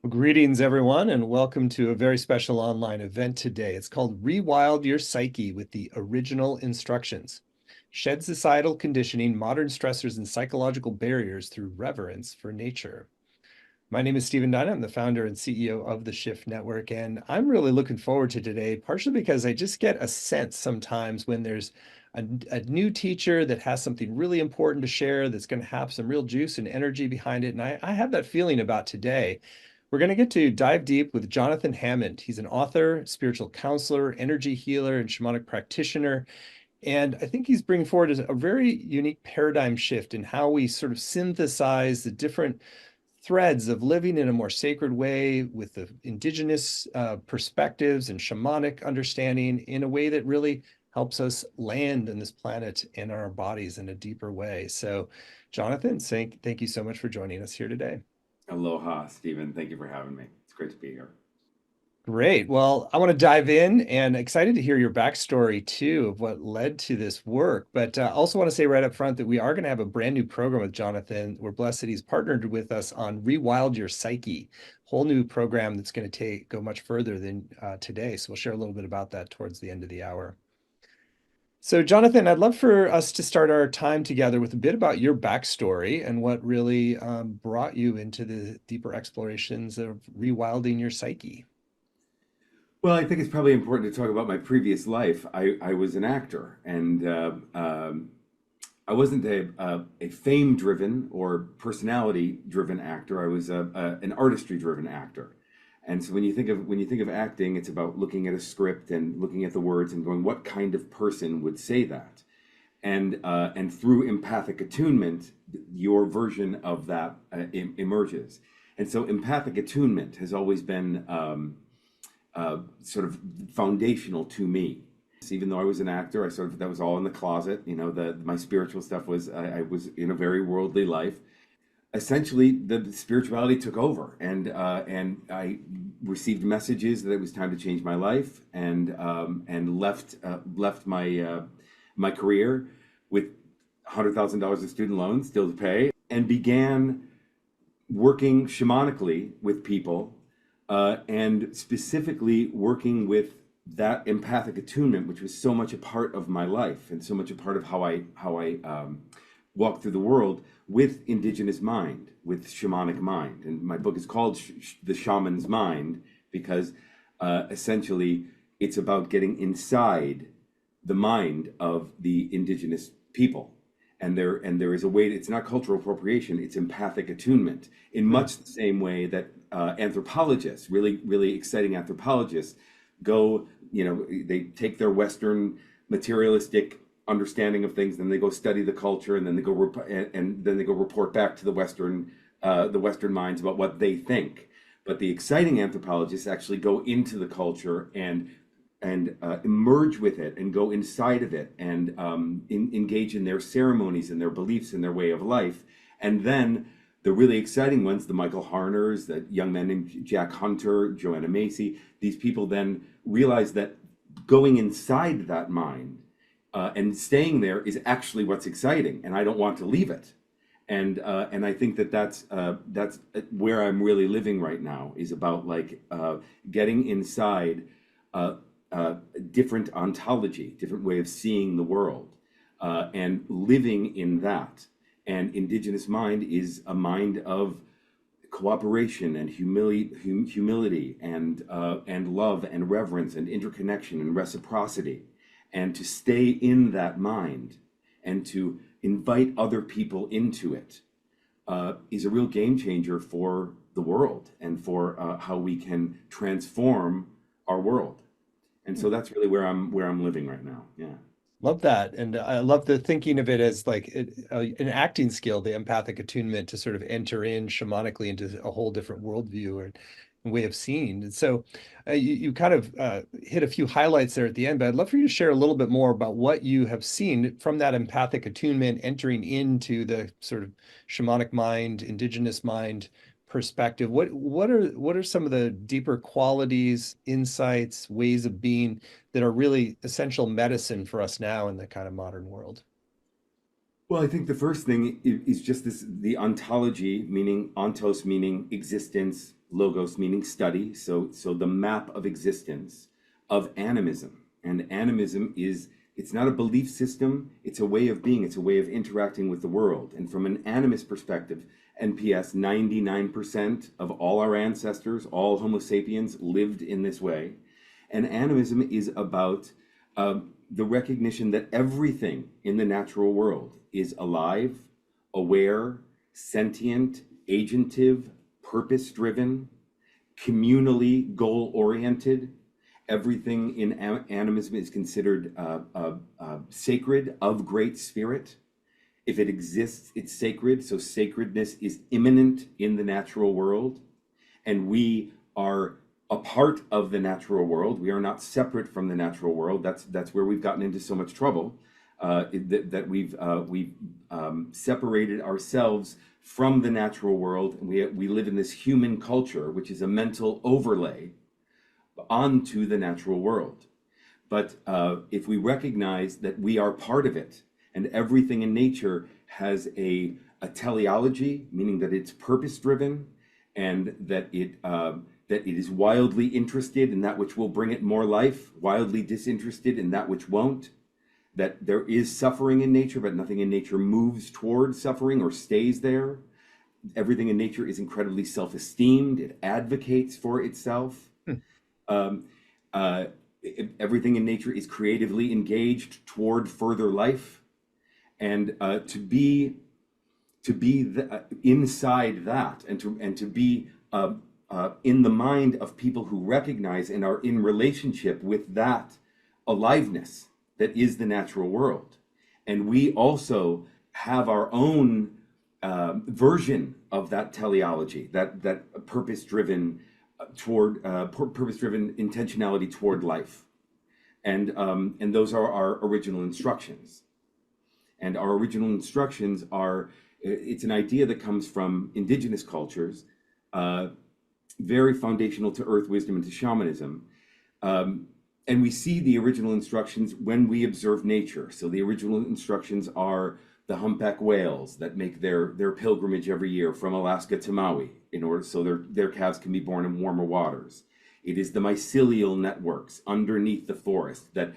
Greetings, everyone, and welcome to a very special online event today. It's called Rewild Your Psyche with the Original Instructions. Shed societal conditioning, modern stressors, and psychological barriers through reverence for nature. My name is Stephen Dunn. I'm the founder and CEO of the Shift Network, and I'm really looking forward to today, partially because I just get a sense sometimes when there's a new teacher that has something really important to share that's going to have some real juice and energy behind it. And I have that feeling about today. We're going to get to dive deep with Jonathan Hammond. He's an author, spiritual counselor, energy healer, and shamanic practitioner. And I think he's bringing forward a very unique paradigm shift in how we sort of synthesize the different threads of living in a more sacred way with the indigenous perspectives and shamanic understanding in a way that really helps us land on this planet and our bodies in a deeper way. So, Jonathan, thank you so much for joining us here today. Aloha, Stephen. Thank you for having me. It's great to be here. Great. Well, I want to dive in and excited to hear your backstory too of what led to this work. But also want to say right up front that we are going to have a brand new program with Jonathan. We're blessed that he's partnered with us on Rewild Your Psyche, whole new program that's going to go much further than today. So we'll share a little bit about that towards the end of the hour. So, Jonathan, I'd love for us to start our time together with a bit about your backstory and what really brought you into the deeper explorations of rewilding your psyche. Well, I think it's probably important to talk about my previous life. I was an actor, and I wasn't a fame-driven or personality-driven actor. I was an artistry-driven actor. And so when you think of acting, it's about looking at a script and looking at the words and going, what kind of person would say that? And through empathic attunement, your version of that emerges. And so empathic attunement has always been sort of foundational to me. Even though I was an actor, that was all in the closet. My spiritual stuff was I was in a very worldly life. Essentially, the spirituality took over, and I received messages that it was time to change my life, and left my career with $100,000 of student loans still to pay, and began working shamanically with people, and specifically working with that empathic attunement, which was so much a part of my life and so much a part of how I walk through the world with indigenous mind, with shamanic mind. And my book is called The Shaman's Mind because essentially it's about getting inside the mind of the indigenous people. And there is a way, it's not cultural appropriation, it's empathic attunement in much the same way that anthropologists, really exciting anthropologists, they take their Western materialistic understanding of things, then they go study the culture, and then they go and then they go report back to the Western minds about what they think. But the exciting anthropologists actually go into the culture and emerge with it and go inside of it and engage in their ceremonies and their beliefs and their way of life. And then the really exciting ones, the Michael Harners, the young men named Jack Hunter, Joanna Macy, these people then realize that going inside that mind and staying there is actually what's exciting, and I don't want to leave it. And I think that's where I'm really living right now, is about getting inside different ontology, different way of seeing the world, and living in that. And indigenous mind is a mind of cooperation and humility and love and reverence and interconnection and reciprocity. And to stay in that mind and to invite other people into it is a real game changer for the world and for how we can transform our world. And so that's really where I'm living right now. Yeah. Love that. And I love the thinking of it as an acting skill, the empathic attunement to sort of enter in shamanically into a whole different worldview and way of seeing. And so you kind of hit a few highlights there at the end, but I'd love for you to share a little bit more about what you have seen from that empathic attunement entering into the sort of shamanic mind, indigenous mind perspective. What are some of the deeper qualities, insights, ways of being that are really essential medicine for us now in the kind of modern world? Well, I think the first thing is just the ontology, meaning ontos, meaning existence, logos meaning study, so the map of existence of animism. And animism is, it's not a belief system, it's a way of being, it's a way of interacting with the world. And from an animist perspective, NPS, 99% of all our ancestors, all Homo sapiens, lived in this way. And animism is about the recognition that everything in the natural world is alive, aware, sentient, agentive, purpose-driven, communally goal-oriented. Everything in animism is considered sacred, of great spirit. If it exists, it's sacred. So sacredness is immanent in the natural world. And we are a part of the natural world. We are not separate from the natural world. That's where we've gotten into so much trouble, that we've separated ourselves from the natural world. And we live in this human culture, which is a mental overlay onto the natural world. But if we recognize that we are part of it, and everything in nature has a teleology, meaning that it's purpose-driven, and that it is wildly interested in that which will bring it more life, wildly disinterested in that which won't, that there is suffering in nature, but nothing in nature moves towards suffering or stays there. Everything in nature is incredibly self-esteemed. It advocates for itself. Everything in nature is creatively engaged toward further life. And to be inside that, and to be in the mind of people who recognize and are in relationship with that aliveness that is the natural world. And we also have our own version of that teleology, that purpose-driven purpose-driven intentionality toward life. And those are our original instructions. And our original instructions are, it's an idea that comes from indigenous cultures, very foundational to earth wisdom and to shamanism. And we see the original instructions when we observe nature. So the original instructions are the humpback whales that make their pilgrimage every year from Alaska to Maui in order so their calves can be born in warmer waters. It is the mycelial networks underneath the forest that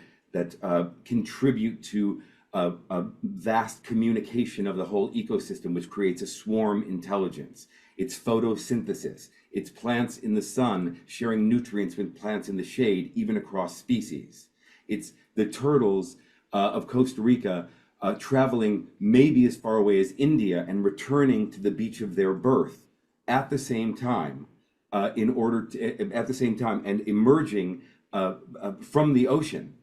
contribute to a vast communication of the whole ecosystem, which creates a swarm intelligence. It's photosynthesis. It's plants in the sun sharing nutrients with plants in the shade, even across species. It's the turtles of Costa Rica traveling maybe as far away as India and returning to the beach of their birth at the same time, at the same time, and emerging from the ocean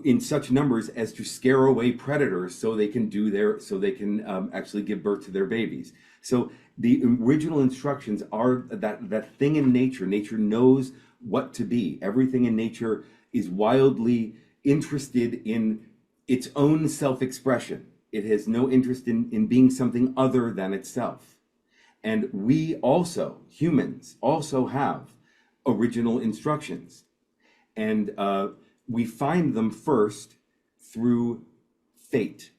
in such numbers as to scare away predators, so they can actually give birth to their babies. So the original instructions are that thing in nature. Nature knows what to be. Everything in nature is wildly interested in its own self-expression. It has no interest in being something other than itself. And we also, humans, also have original instructions. And we find them first through fate.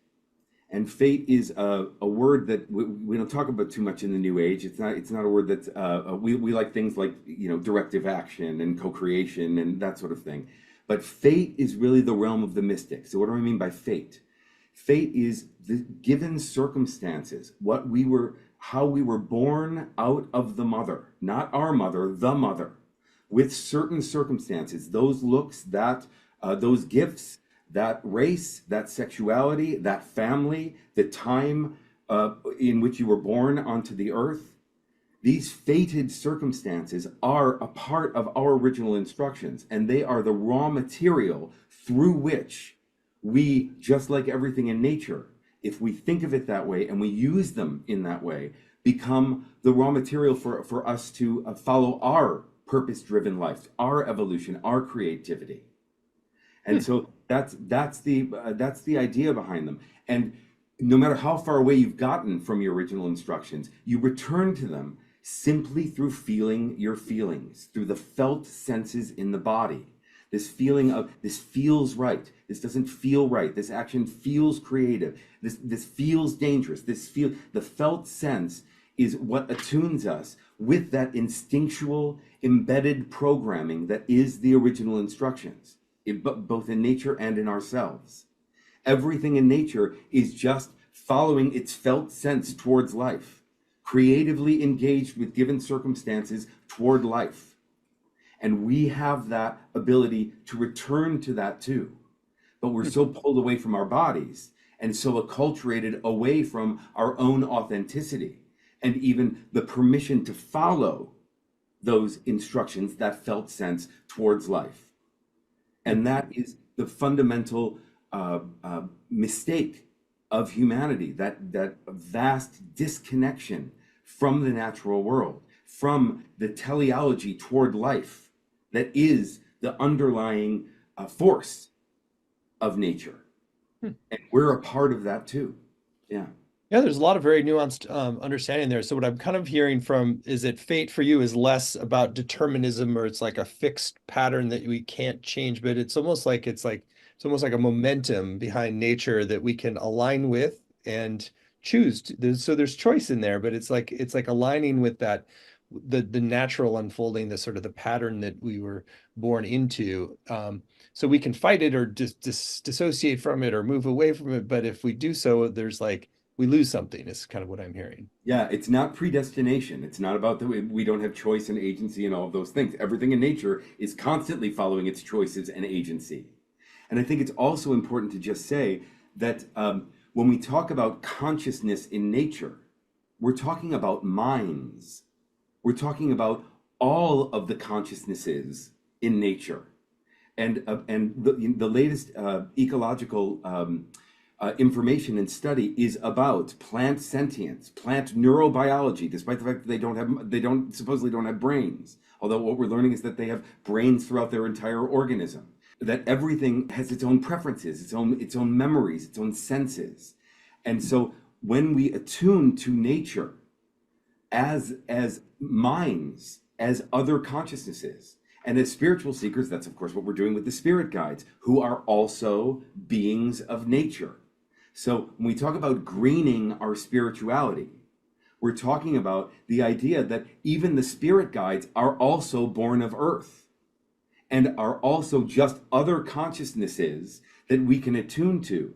And fate is a word that we don't talk about too much in the New Age. It's not a word that we like things like, directive action and co-creation and that sort of thing. But fate is really the realm of the mystic. So what do I mean by fate? Fate is the given circumstances, how we were born out of the mother, not our mother, the mother, with certain circumstances, those looks, those gifts, that race, that sexuality, that family, the time in which you were born onto the earth. These fated circumstances are a part of our original instructions, and they are the raw material through which we, just like everything in nature, if we think of it that way and we use them in that way, become the raw material for us to follow our purpose-driven life, our evolution, our creativity. And so that's the idea behind them. And no matter how far away you've gotten from your original instructions, you return to them simply through feeling your feelings, through the felt senses in the body. This feeling of, this feels right, this doesn't feel right, this action feels creative, this feels dangerous, the felt sense is what attunes us with that instinctual embedded programming that is the original instructions, both in nature and in ourselves. Everything in nature is just following its felt sense towards life, creatively engaged with given circumstances toward life. And we have that ability to return to that too. But we're so pulled away from our bodies and so acculturated away from our own authenticity and even the permission to follow those instructions, that felt sense towards life. And that is the fundamental mistake of humanity, that vast disconnection from the natural world, from the teleology toward life that is the underlying force of nature. And we're a part of that too. Yeah. Yeah, there's a lot of very nuanced understanding there. So what I'm kind of hearing from is that fate for you is less about determinism, or it's like a fixed pattern that we can't change, but it's almost like it's almost like a momentum behind nature that we can align with and choose to, so there's choice in there, but it's like aligning with that the natural unfolding, the sort of the pattern that we were born into. So we can fight it or just dissociate from it or move away from it. But if we do so, there's like we lose something, is kind of what I'm hearing. Yeah, it's not predestination. It's not about we don't have choice and agency and all of those things. Everything in nature is constantly following its choices and agency. And I think it's also important to just say that when we talk about consciousness in nature, we're talking about minds. We're talking about all of the consciousnesses in nature. And the latest ecological information and study is about plant sentience, plant neurobiology, despite the fact that they don't supposedly don't have brains. Although what we're learning is that they have brains throughout their entire organism. That everything has its own preferences, its own memories, its own senses. And so when we attune to nature as minds, as other consciousnesses, and as spiritual seekers, that's of course what we're doing with the spirit guides, who are also beings of nature. So when we talk about greening our spirituality, we're talking about the idea that even the spirit guides are also born of earth and are also just other consciousnesses that we can attune to.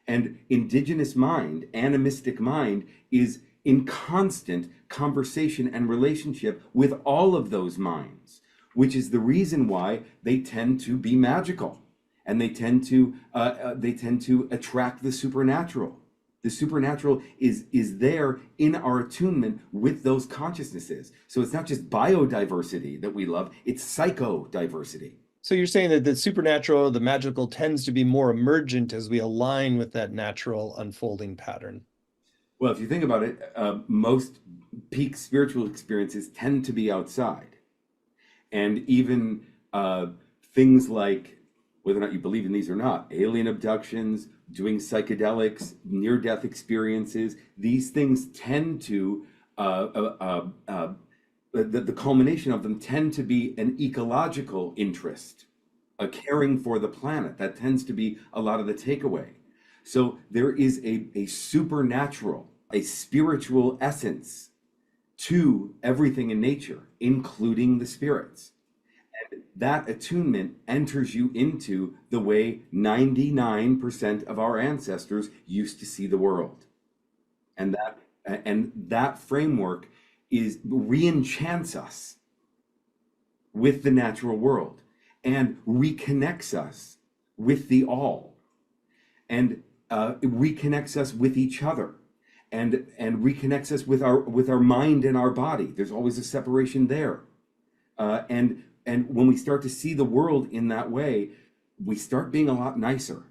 And indigenous mind, animistic mind, is in constant conversation and relationship with all of those minds, which is the reason why they tend to be magical and they tend to attract the supernatural. The supernatural is there in our attunement with those consciousnesses. So it's not just biodiversity that we love, it's psychodiversity. So you're saying that the supernatural, the magical, tends to be more emergent as we align with that natural unfolding pattern. Well, if you think about it, most peak spiritual experiences tend to be outside. And even things like, whether or not you believe in these or not, alien abductions, doing psychedelics, near-death experiences, these things tend to, the culmination of them tend to be an ecological interest, a caring for the planet. That tends to be a lot of the takeaway. So there is a supernatural, a spiritual essence to everything in nature, including the spirits. And that attunement enters you into the way 99% of our ancestors used to see the world. And that framework re-enchants us with the natural world and reconnects us with the all, and reconnects us with each other, and reconnects us with our mind and our body. There's always a separation there, and when we start to see the world in that way, we start being a lot nicer,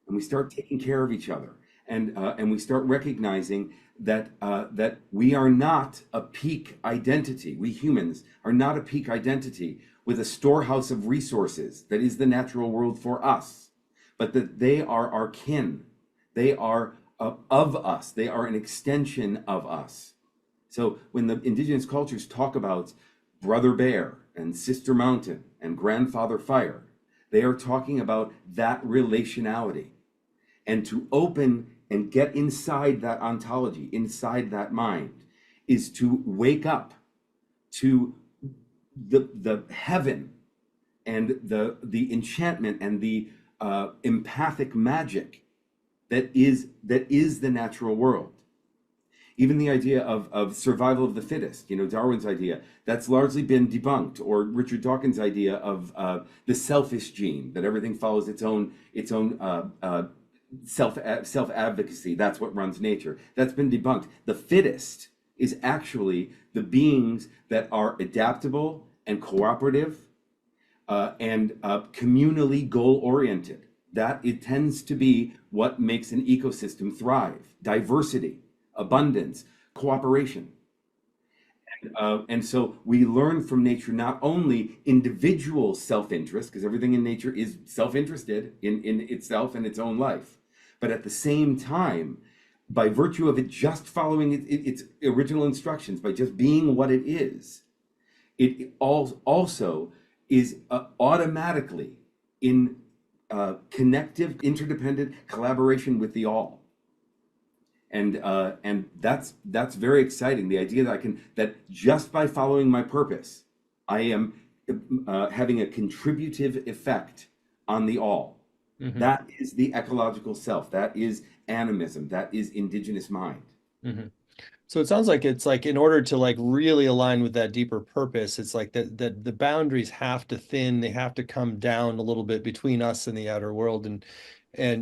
and we start taking care of each other, and we start recognizing that we are not a peak identity. We humans are not a peak identity with a storehouse of resources that is the natural world for us, but that they are our kin. They are of us. They are an extension of us. So when the indigenous cultures talk about Brother Bear and Sister Mountain and Grandfather Fire, they are talking about that relationality. And to open and get inside that ontology, inside that mind, is to wake up to the heaven and the enchantment and the empathic magic that is the natural world. Even the idea of survival of the fittest, Darwin's idea, that's largely been debunked, or Richard Dawkins' idea of the selfish gene, that everything follows its own self advocacy. That's what runs nature. That's been debunked. The fittest is actually the beings that are adaptable and cooperative and communally goal oriented. That it tends to be what makes an ecosystem thrive. Diversity, abundance, cooperation. And so we learn from nature not only individual self-interest, because everything in nature is self-interested in itself and its own life, but at the same time, by virtue of it just following its original instructions, by just being what it is, it also is automatically in connective, interdependent collaboration with the all. And that's very exciting. The idea that just by following my purpose, I am having a contributive effect on the all. Mm-hmm. That is the ecological self. That is animism. That is indigenous mind. Mm-hmm. So it sounds like it's like in order to like really align with that deeper purpose, it's like that the boundaries have to thin, they have to come down a little bit between us and the outer world, and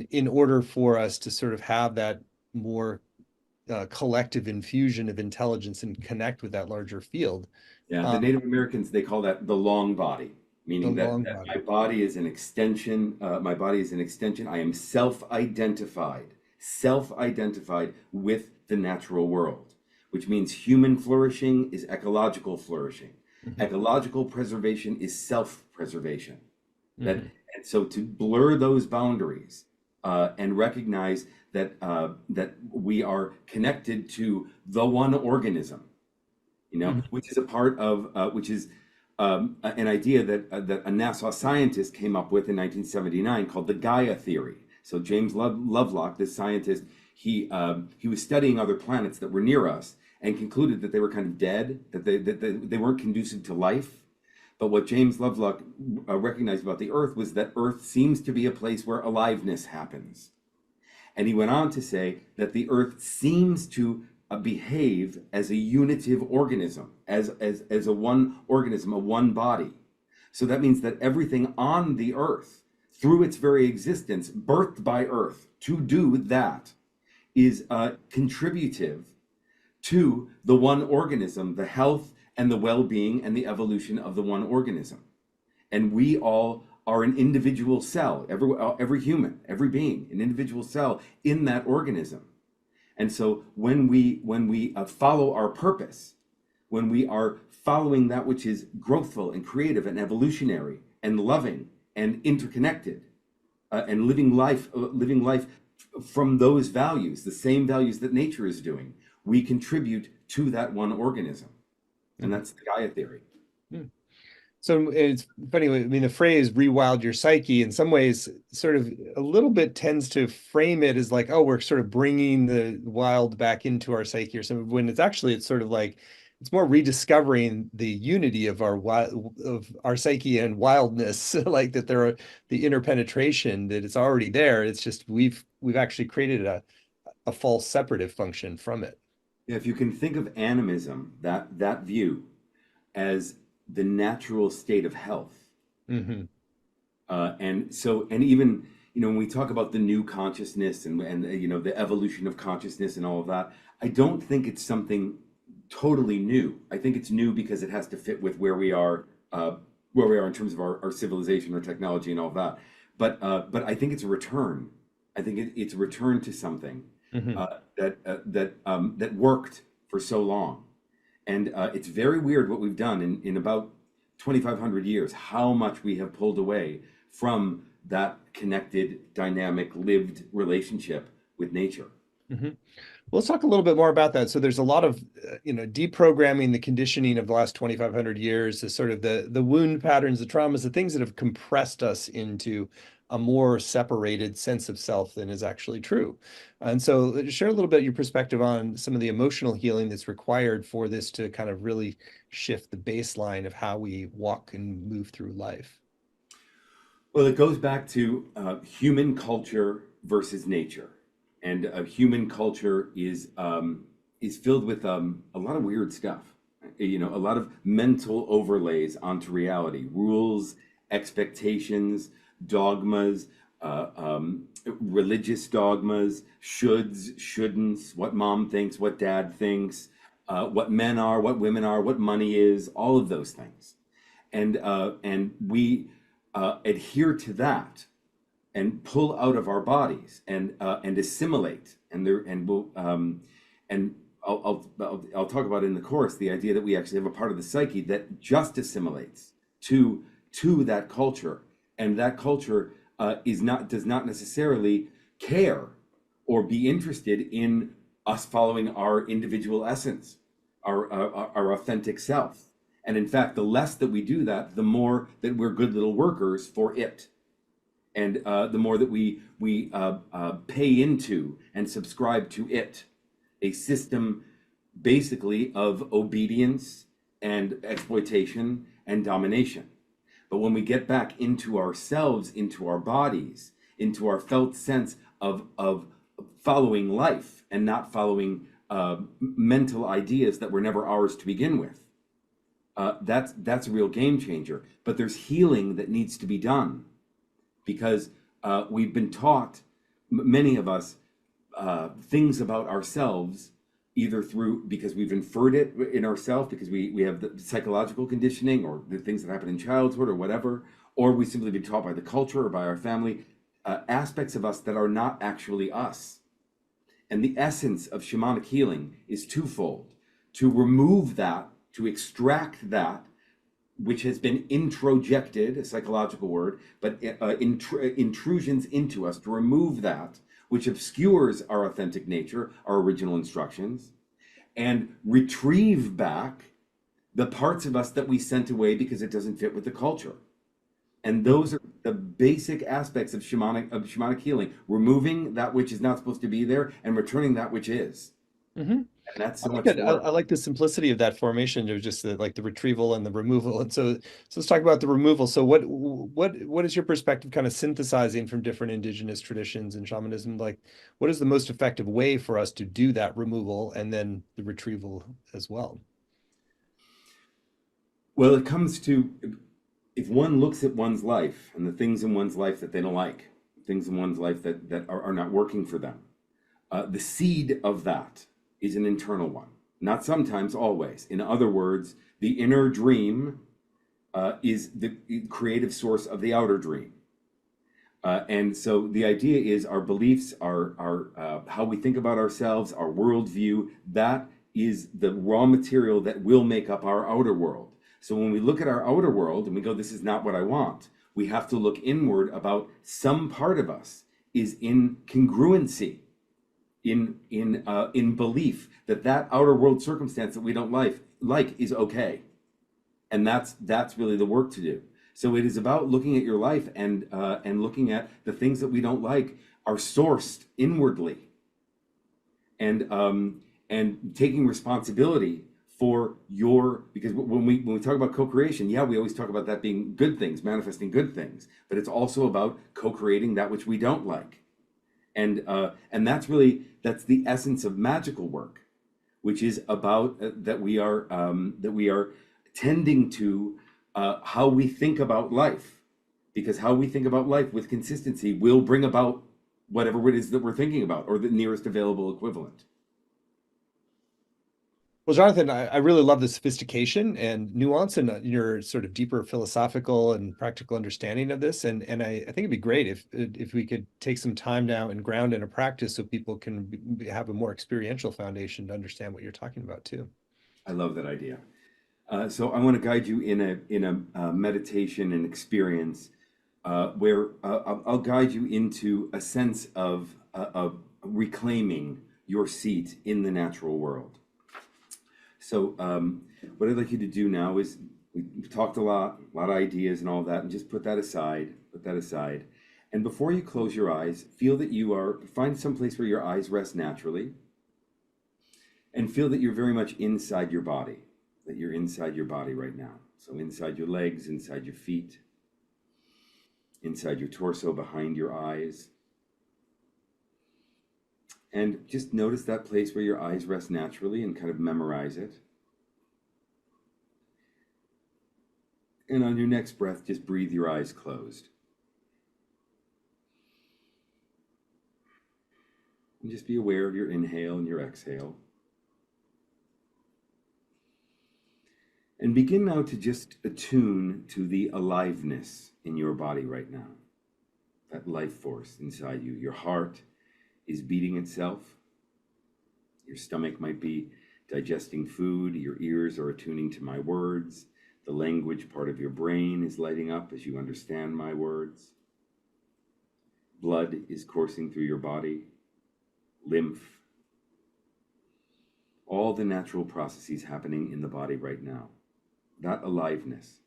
in order for us to sort of have that more collective infusion of intelligence and connect with that larger field. Yeah, the Native Americans, they call that the long body, meaning that my body is an extension. My body is an extension. I am self-identified with the natural world, which means human flourishing is ecological flourishing. Mm-hmm. Ecological preservation is self-preservation. Mm-hmm. And so to blur those boundaries and recognize that we are connected to the one organism, mm-hmm. which is a part of which is an idea that a NASA scientist came up with in 1979 called the Gaia theory. So James Lovelock, this scientist, he was studying other planets that were near us and concluded that they were kind of dead, that they weren't conducive to life. But what James Lovelock recognized about the Earth was that Earth seems to be a place where aliveness happens. And he went on to say that the Earth seems to behave as a unitive organism, as a one organism, a one body. So that means that everything on the Earth, through its very existence, birthed by Earth to do that, is contributive to the one organism, the health and the well-being and the evolution of the one organism. And we all are an individual cell, every human, every being, an individual cell in that organism. And so when we follow our purpose, when we are following that which is growthful and creative and evolutionary and loving and interconnected, and living life from those values, the same values that nature is doing, we contribute to that one organism. And that's the Gaia theory. Hmm. So it's funny, I mean, the phrase rewild your psyche in some ways sort of a little bit tends to frame it as like, oh, we're sort of bringing the wild back into our psyche or something, when it's sort of like, it's more rediscovering the unity of our psyche and wildness, like that there are the interpenetration, that it's already there. It's just we've actually created a false separative function from it. Yeah, if you can think of animism, that view, as the natural state of health. Mm-hmm. And even, when we talk about the new consciousness and the evolution of consciousness and all of that, I don't think it's something totally new. I think it's new because it has to fit with where we are in terms of our civilization, our technology and all of that. But I think it's a return. I think it's a return to something mm-hmm. That worked for so long. And it's very weird what we've done in about 2,500 years, how much we have pulled away from that connected, dynamic, lived relationship with nature. Mhm. Well, let's talk a little bit more about that. So there's a lot of, deprogramming the conditioning of the last 2,500 years, the sort of the wound patterns, the traumas, the things that have compressed us into a more separated sense of self than is actually true. And so share a little bit your perspective on some of the emotional healing that's required for this to kind of really shift the baseline of how we walk and move through life. Well, it goes back to human culture versus nature, and human culture is filled with a lot of weird stuff. You know, a lot of mental overlays onto reality, rules, expectations, dogmas, religious dogmas, shoulds, shouldn'ts, what mom thinks, what dad thinks, what men are, what women are, what money is, all of those things, and we adhere to that and pull out of our bodies and assimilate and I'll talk about in the course the idea that we actually have a part of the psyche that just assimilates to that culture, and that culture does not necessarily care or be interested in us following our individual essence, our authentic self. And in fact, the less that we do that, the more that we're good little workers for it, and the more that we pay into and subscribe to it, a system basically of obedience and exploitation and domination. But when we get back into ourselves, into our bodies, into our felt sense of following life and not following mental ideas that were never ours to begin with, that's a real game changer. But there's healing that needs to be done because we've been taught, many of us, things about ourselves, either through because we've inferred it in ourselves because we have the psychological conditioning or the things that happen in childhood or whatever, or we simply been taught by the culture or by our family, aspects of us that are not actually us. And the essence of shamanic healing is twofold: to remove that, to extract that which has been introjected, a psychological word, but intrusions into us, to remove that which obscures our authentic nature, our original instructions, and retrieve back the parts of us that we sent away because it doesn't fit with the culture. And those are the basic aspects of shamanic healing: removing that which is not supposed to be there and returning that which is. Mm-hmm. And that's I so like much it. I work. like the simplicity of that formation of just like the retrieval and the removal. And so let's talk about the removal. So what is your perspective kind of synthesizing from different indigenous traditions and shamanism? Like, what is the most effective way for us to do that removal and then the retrieval as well? Well, it comes to, if one looks at one's life and the things in one's life that they don't like, things in one's life that are not working for them, the seed of that is an internal one. Not sometimes, always. In other words, the inner dream is the creative source of the outer dream. And so the idea is our beliefs, our how we think about ourselves, our worldview, that is the raw material that will make up our outer world. So when we look at our outer world and we go, this is not what I want, we have to look inward about some part of us is in congruency, in belief that that outer world circumstance that we don't like is okay, and that's really the work to do. So it is about looking at your life and looking at the things that we don't like are sourced inwardly, and taking responsibility for your, because when we talk about co-creation, yeah, we always talk about that being good things, manifesting good things, but it's also about co-creating that which we don't like, and that's the essence of magical work, which is about that we are tending to how we think about life, because how we think about life with consistency will bring about whatever it is that we're thinking about, or the nearest available equivalent. Well, Jonathan, I really love the sophistication and nuance and your sort of deeper philosophical and practical understanding of this. And I think it'd be great if we could take some time now and ground in a practice so people can have a more experiential foundation to understand what you're talking about too. I love that idea. So I want to guide you in a meditation and experience where I'll guide you into a sense of reclaiming your seat in the natural world. So what I'd like you to do now is, we've talked a lot of ideas and all that, and just put that aside, And before you close your eyes, feel that find some place where your eyes rest naturally, and feel that you're very much inside your body, that you're inside your body right now. So inside your legs, inside your feet, inside your torso, behind your eyes. And just notice that place where your eyes rest naturally and kind of memorize it. And on your next breath, just breathe your eyes closed. And just be aware of your inhale and your exhale. And begin now to just attune to the aliveness in your body right now. That life force inside you. Your heart is beating itself. Your stomach might be digesting food. Your ears are attuning to my words. The language part of your brain is lighting up as you understand my words. Blood is coursing through your body. Lymph. All the natural processes happening in the body right now. That aliveness,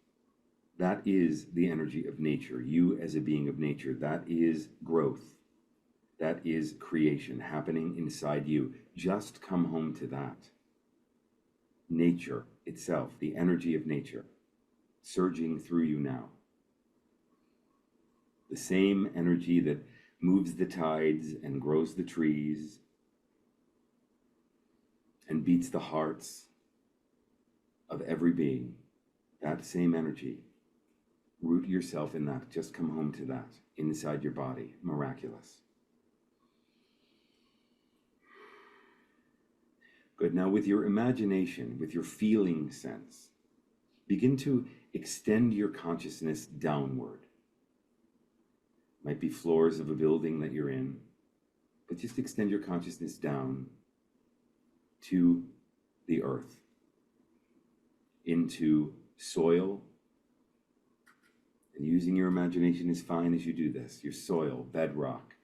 that is the energy of nature. You as a being of nature, that is growth. That is creation happening inside you. Just come home to that. Nature itself, the energy of nature, surging through you now. The same energy that moves the tides and grows the trees and beats the hearts of every being. That same energy. Root yourself in that. Just come home to that. Inside your body. Miraculous. Good. Now with your imagination, with your feeling sense, begin to extend your consciousness downward. Might be floors of a building that you're in, but just extend your consciousness down to the earth, into soil. And using your imagination is fine as you do this. Your soil, bedrock,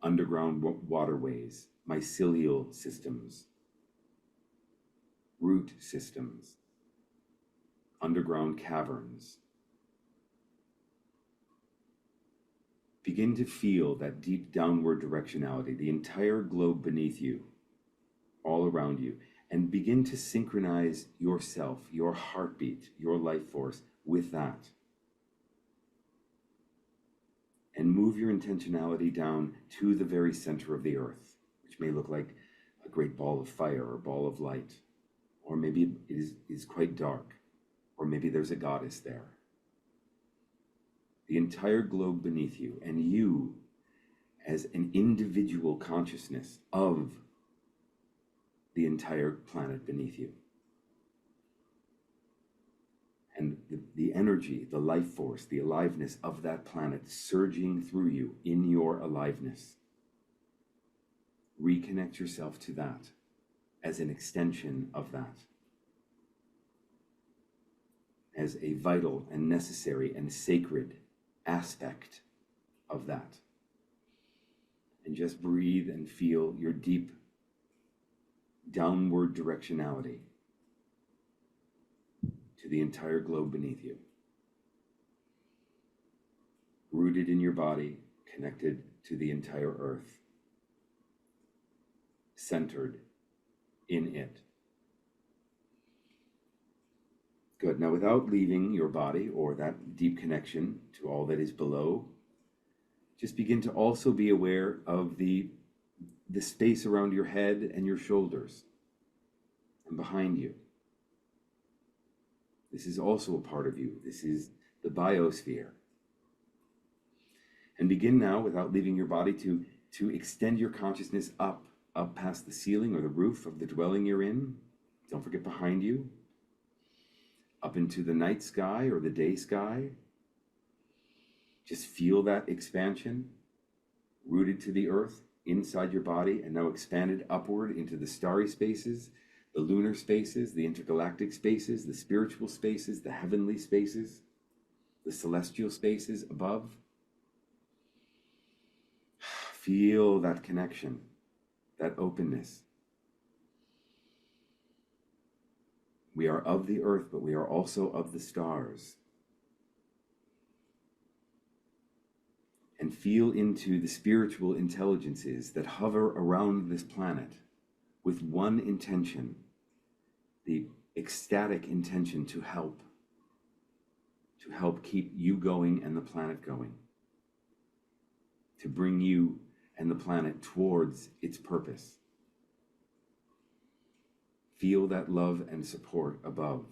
underground waterways, mycelial systems, root systems, underground caverns. Begin to feel that deep downward directionality, the entire globe beneath you, all around you, and begin to synchronize yourself, your heartbeat, your life force with that. And move your intentionality down to the very center of the earth, which may look like a great ball of fire or ball of light, or maybe it is quite dark, or maybe there's a goddess there. The entire globe beneath you, and you as an individual consciousness of the entire planet beneath you. And the energy, the life force, the aliveness of that planet surging through you in your aliveness. Reconnect yourself to that as an extension of that, as a vital and necessary and sacred aspect of that. And just breathe and feel your deep downward directionality to the entire globe beneath you. Rooted in your body, connected to the entire earth. Centered in it. Good. Now, without leaving your body or that deep connection to all that is below, just begin to also be aware of the space around your head and your shoulders and behind you. This is also a part of you. This is the biosphere. And begin now, without leaving your body, to extend your consciousness up past the ceiling or the roof of the dwelling you're in. Don't forget behind you. Up into the night sky or the day sky. Just feel that expansion, rooted to the earth, inside your body, and now expanded upward into the starry spaces, the lunar spaces, the intergalactic spaces, the spiritual spaces, the heavenly spaces, the celestial spaces above. Feel that connection, that openness. We are of the earth, but we are also of the stars. And feel into the spiritual intelligences that hover around this planet with one intention, the ecstatic intention to help keep you going and the planet going, to bring you and the planet towards its purpose. Feel that love and support above.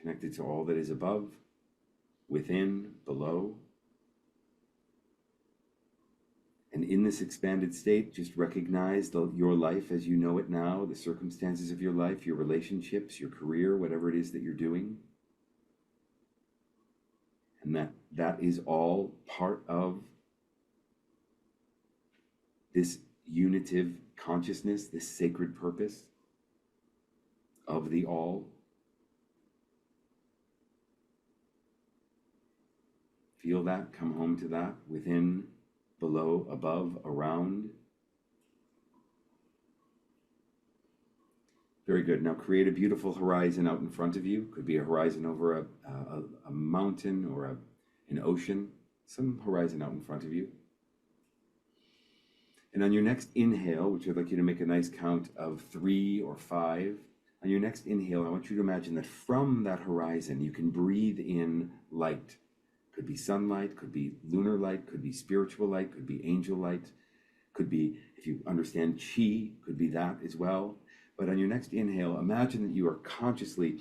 Connected to all that is above, within, below. And in this expanded state, just recognize your life as you know it now, the circumstances of your life, your relationships, your career, whatever it is that you're doing. And that is all part of this unitive consciousness, this sacred purpose of the all. Feel that, come home to that, within, below, above, around. Very good. Now create a beautiful horizon out in front of you. Could be a horizon over a mountain or an ocean, some horizon out in front of you. And on your next inhale, which I'd like you to make a nice count of 3 or 5, on your next inhale, I want you to imagine that from that horizon, you can breathe in light. Could be sunlight, could be lunar light, could be spiritual light, could be angel light, could be, if you understand chi, could be that as well. But on your next inhale, imagine that you are consciously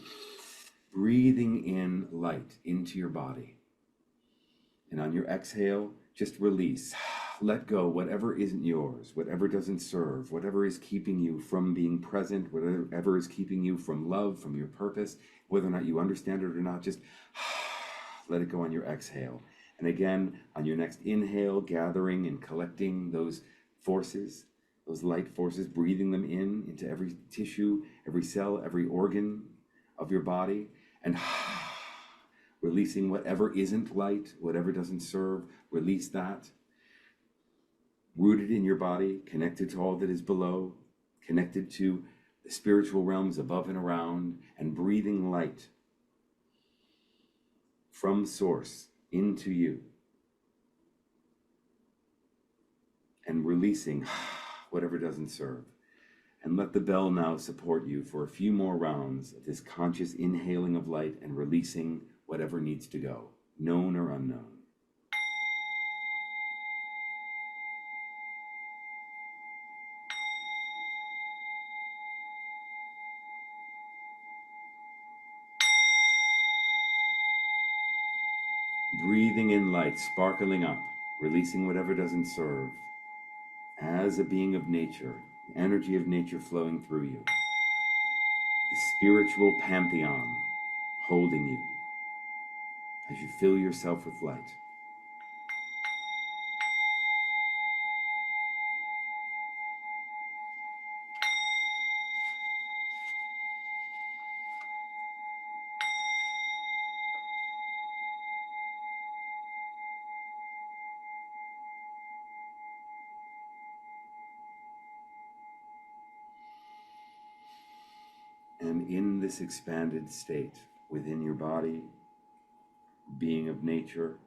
breathing in light into your body. And on your exhale, just release. Let go whatever isn't yours, whatever doesn't serve, whatever is keeping you from being present, whatever is keeping you from love, from your purpose, whether or not you understand it or not, just let it go on your exhale. And again, on your next inhale, gathering and collecting those forces, those light forces, breathing them into every tissue, every cell, every organ of your body, and releasing whatever isn't light, whatever doesn't serve, release that. Rooted in your body, connected to all that is below, connected to the spiritual realms above and around, and breathing light from source into you, and releasing whatever doesn't serve. And let the bell now support you for a few more rounds of this conscious inhaling of light and releasing whatever needs to go, known or unknown. Breathing in light, sparkling up, releasing whatever doesn't serve. As a being of nature, the energy of nature flowing through you. The spiritual pantheon holding you as you fill yourself with light. And in this expanded state, within your body, being of nature,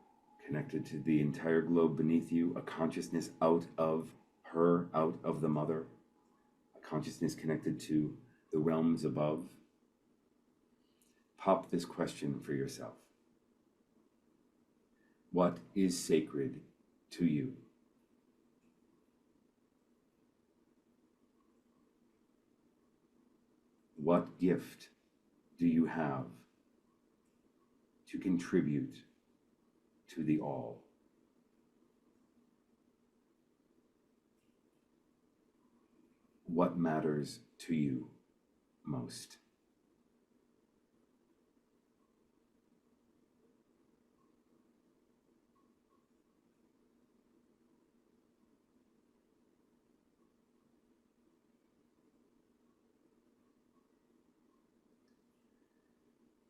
connected to the entire globe beneath you, a consciousness out of her, out of the mother, a consciousness connected to the realms above. Pop this question for yourself. What is sacred to you? What gift do you have to contribute to the all? What matters to you most?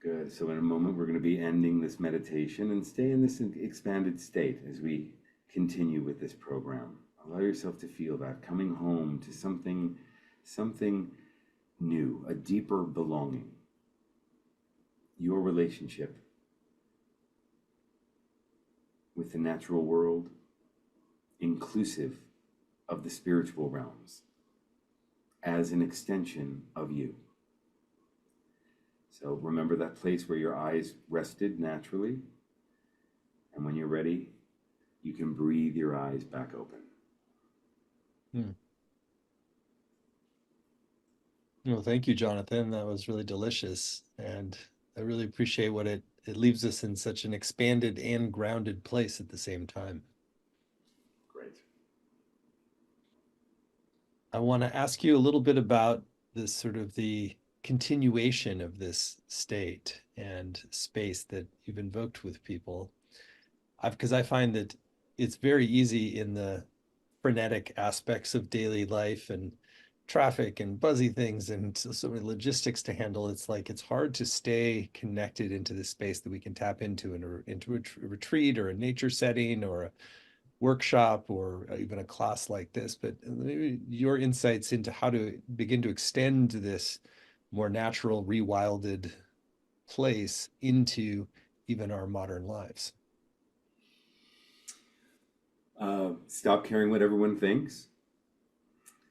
Good. So in a moment, we're going to be ending this meditation and stay in this expanded state as we continue with this program. Allow yourself to feel that coming home to something new, a deeper belonging, your relationship with the natural world, inclusive of the spiritual realms, as an extension of you. So remember that place where your eyes rested naturally. And when you're ready, you can breathe your eyes back open. Hmm. Well, thank you, Jonathan. That was really delicious. And I really appreciate what it leaves us in such an expanded and grounded place at the same time. Great. I want to ask you a little bit about this sort of the continuation of this state and space that you've invoked with people. Because I find that it's very easy in the frenetic aspects of daily life and traffic and buzzy things and so many logistics to handle. It's like it's hard to stay connected into this space that we can tap into into a retreat or a nature setting or a workshop or even a class like this. But maybe your insights into how to begin to extend this more natural, rewilded place into even our modern lives. Stop caring what everyone thinks.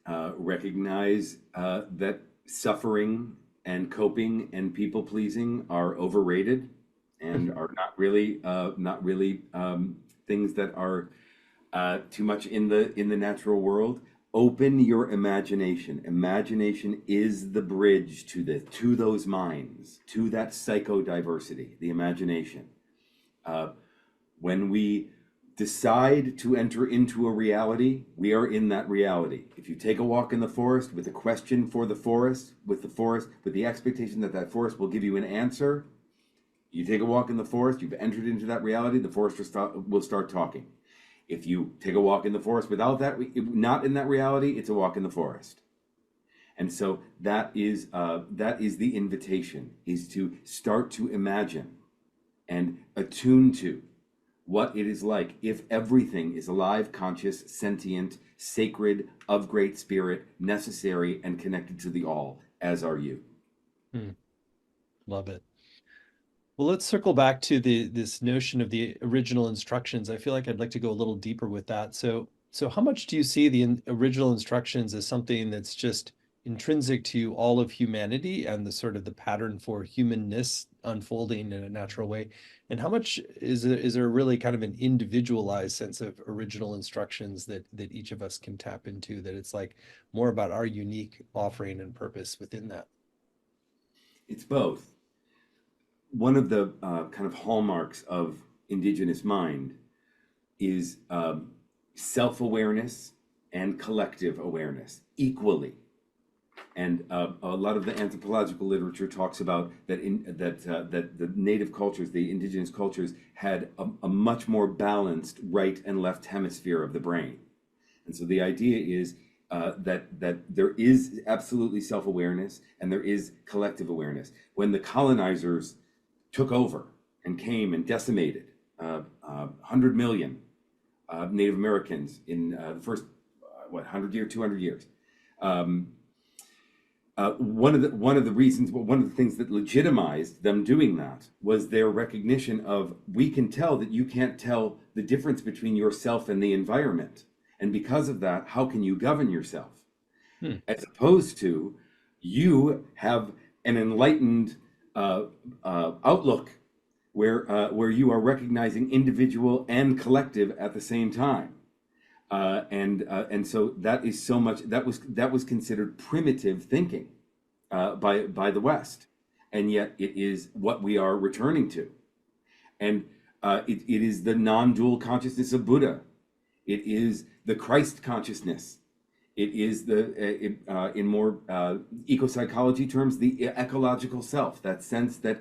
Recognize that suffering and coping and people pleasing are overrated and are not really things that are too much in the natural world. Open your imagination. Imagination is the bridge to those minds, to that psychodiversity, the imagination. When we decide to enter into a reality, we are in that reality. If you take a walk in the forest with a question for the forest, with the expectation that that forest will give you an answer, you take a walk in the forest, you've entered into that reality, the forest will start talking. If you take a walk in the forest without that, not in that reality, it's a walk in the forest. And so that is the invitation, is to start to imagine and attune to what it is like if everything is alive, conscious, sentient, sacred, of great spirit, necessary, and connected to the all, as are you. Hmm, love it. Well, let's circle back to this notion of the original instructions. I feel like I'd like to go a little deeper with that. So how much do you see the original instructions as something that's just intrinsic to all of humanity and the sort of the pattern for humanness unfolding in a natural way? And how much is there really kind of an individualized sense of original instructions that each of us can tap into, that it's like more about our unique offering and purpose within that? It's both. One of the kind of hallmarks of indigenous mind is self awareness and collective awareness equally. And a lot of the anthropological literature talks about that the native cultures, the indigenous cultures, had a much more balanced right and left hemisphere of the brain. And so the idea is that there is absolutely self awareness and there is collective awareness. When the colonizers took over and came and decimated 100 million Native Americans in the first 100 years, 200 years. One of the things that legitimized them doing that was their recognition of, we can tell that you can't tell the difference between yourself and the environment, and because of that, how can you govern yourself? Hmm. As opposed to, you have an enlightened outlook where you are recognizing individual and collective at the same time. And so that is so much that was considered primitive thinking by the West, and yet it is what we are returning to, and it is the non-dual consciousness of Buddha. It is the Christ consciousness. It is in more eco-psychology terms, the ecological self. That sense that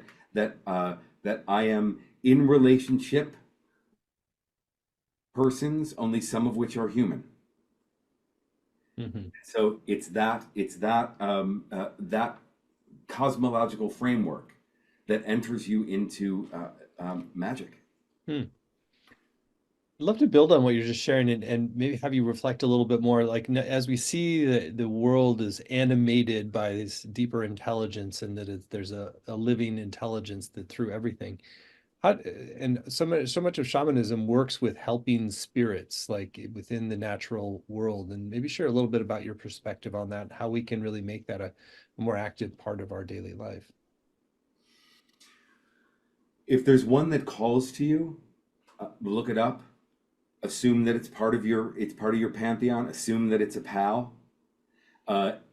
I am in relationship persons, only some of which are human. Mm-hmm. So it's that that cosmological framework that enters you into magic. Hmm. I'd love to build on what you're just sharing and maybe have you reflect a little bit more, like as we see the world is animated by this deeper intelligence and that there's a living intelligence that through everything. How, and so much of shamanism works with helping spirits like within the natural world, and maybe share a little bit about your perspective on that, how we can really make that a more active part of our daily life. If there's one that calls to you, look it up. Assume that it's part of your pantheon. Assume that it's a pal.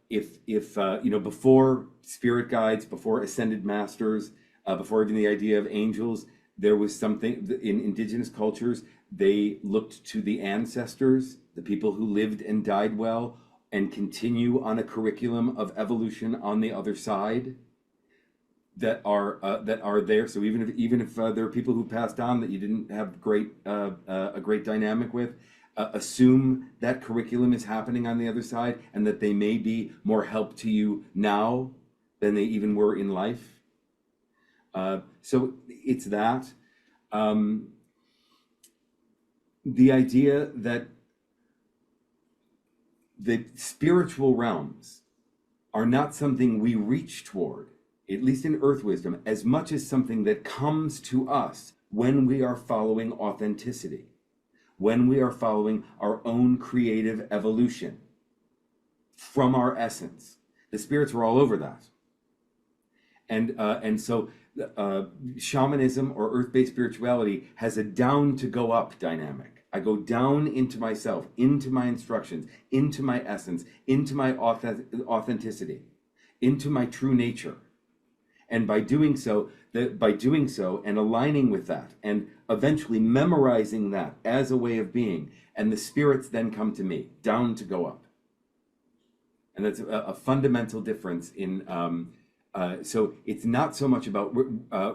If before spirit guides, before ascended masters, before even the idea of angels, there was something in indigenous cultures. They looked to the ancestors, the people who lived and died well, and continue on a curriculum of evolution on the other side that are there. So even if there are people who passed on that you didn't have a great dynamic with, assume that curriculum is happening on the other side, and that they may be more help to you now than they even were in life. So it's that. Um, the idea that the spiritual realms are not something we reach toward, at least in earth wisdom, as much as something that comes to us when we are following authenticity, when we are following our own creative evolution from our essence. The spirits were all over that. And so shamanism or earth-based spirituality has a down to go up dynamic. I go down into myself, into my instructions, into my essence, into my authenticity, into my true nature. And by doing so and aligning with that and eventually memorizing that as a way of being, and the spirits then come to me, down to go up. And that's a fundamental difference in so it's not so much about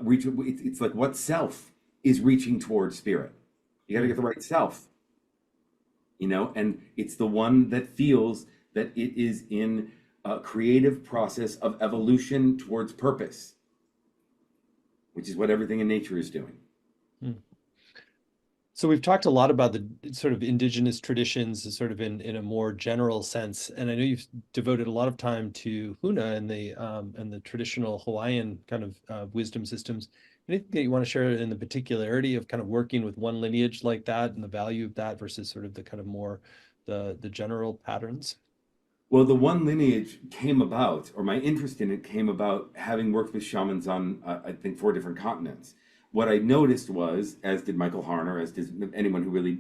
reaching. It's like what self is reaching towards spirit. You got to get the right self, and it's the one that feels that it is in a creative process of evolution towards purpose, which is what everything in nature is doing. Hmm. So we've talked a lot about the sort of indigenous traditions, sort of in a more general sense, and I know you've devoted a lot of time to Huna and the traditional Hawaiian kind of wisdom systems. Anything that you want to share in the particularity of kind of working with one lineage like that and the value of that versus sort of the kind of more the general patterns? Well, the one lineage came about, or my interest in it came about having worked with shamans on, I think, 4 different continents. What I noticed was, as did Michael Harner, as does anyone who really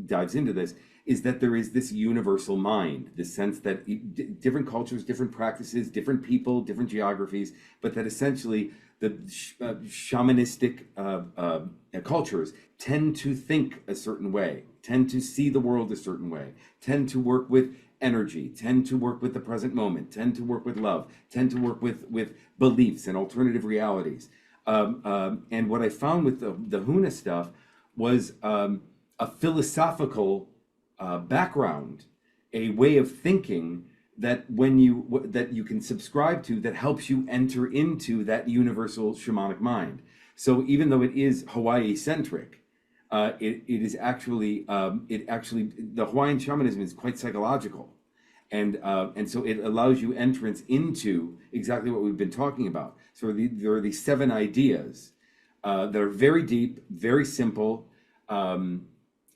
dives into this, is that there is this universal mind, this sense that different cultures, different practices, different people, different geographies, but that essentially the shamanistic cultures tend to think a certain way, tend to see the world a certain way, tend to work with energy, tend to work with the present moment, tend to work with love, tend to work with beliefs and alternative realities. And what I found with the Huna stuff was a philosophical background, a way of thinking that you can subscribe to that helps you enter into that universal shamanic mind. So even though it is Hawaii centric, it is actually the Hawaiian shamanism is quite psychological, and so it allows you entrance into exactly what we've been talking about. So there are these 7 ideas that are very deep, very simple, and